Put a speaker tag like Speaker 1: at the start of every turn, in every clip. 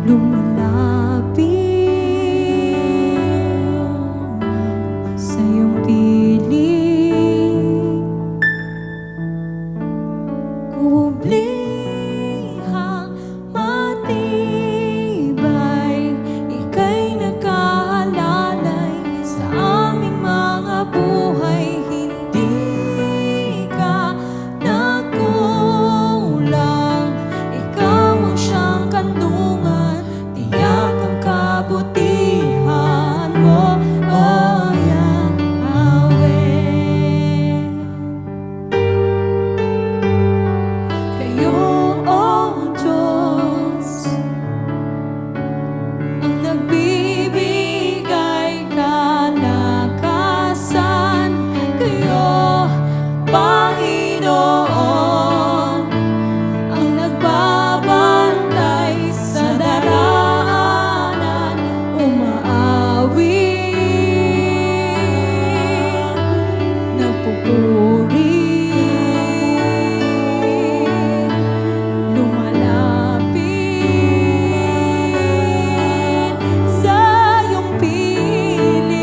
Speaker 1: lumalapit sa iyong piling. Kublihang matibay, ika'y nakahalalay sa aming mga buhay. Hindi ka nagkulang, ikaw ang siyang kanlungan, tiyak ang kabutihan mo, oh Yahweh. Kayo, oh Diyos, ang nagbibigay kalakasan. Kayo, Panginoon, ang nagbabantay sa daraanan, umaawit, nagpupuri, lumalapit sa iyong piling.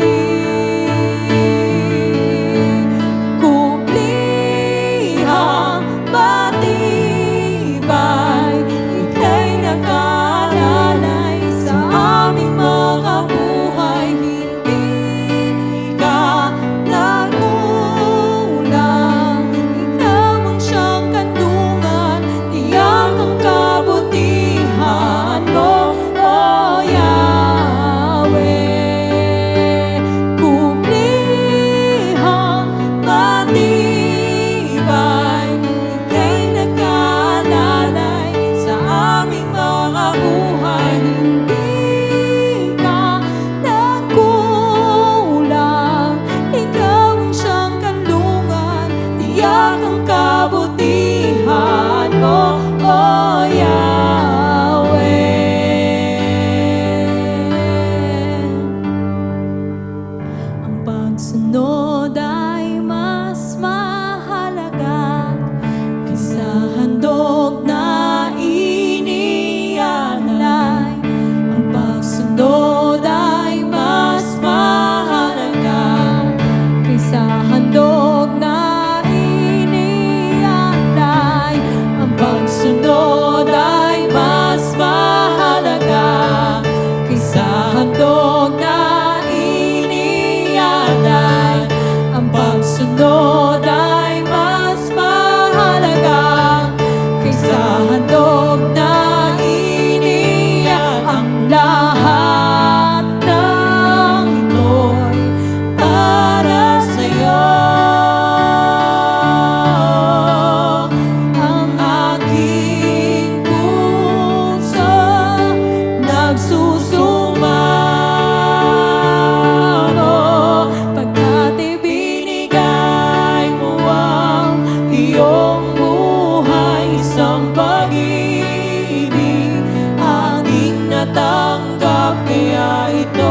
Speaker 1: Kublihang matibay, ika'y nakahalalay sa aming mga buhay. Hindi ka nagkulang, ikaw ang siyang kanlungan, tiyak ang kabutihan mo, oh Yahweh. Kublihang matibay, ika'y nakahalalay sa aming mga buhay. Hindi ka nagkulang, ikaw ang siyang kanlungan, tiyak ang kabutihan mo, oh Yahweh. Ang pagsunod ay mas mahalaga kaysa handog na inialay. Ang pagsunod ay mas mahalaga kaysa handog na inialay. Ang pagsunod ay mas mahalaga kaysa handog na inialay. Ang pagsunod ay mas mahalaga kaysa handog na inialay. Ang lahat ng ito'y para sa'yo. Ang aking puso nagsusumamo, pagkat ibinigay mo ang iyong buhay. Isang pag-ibig aking natanggap, kaya ito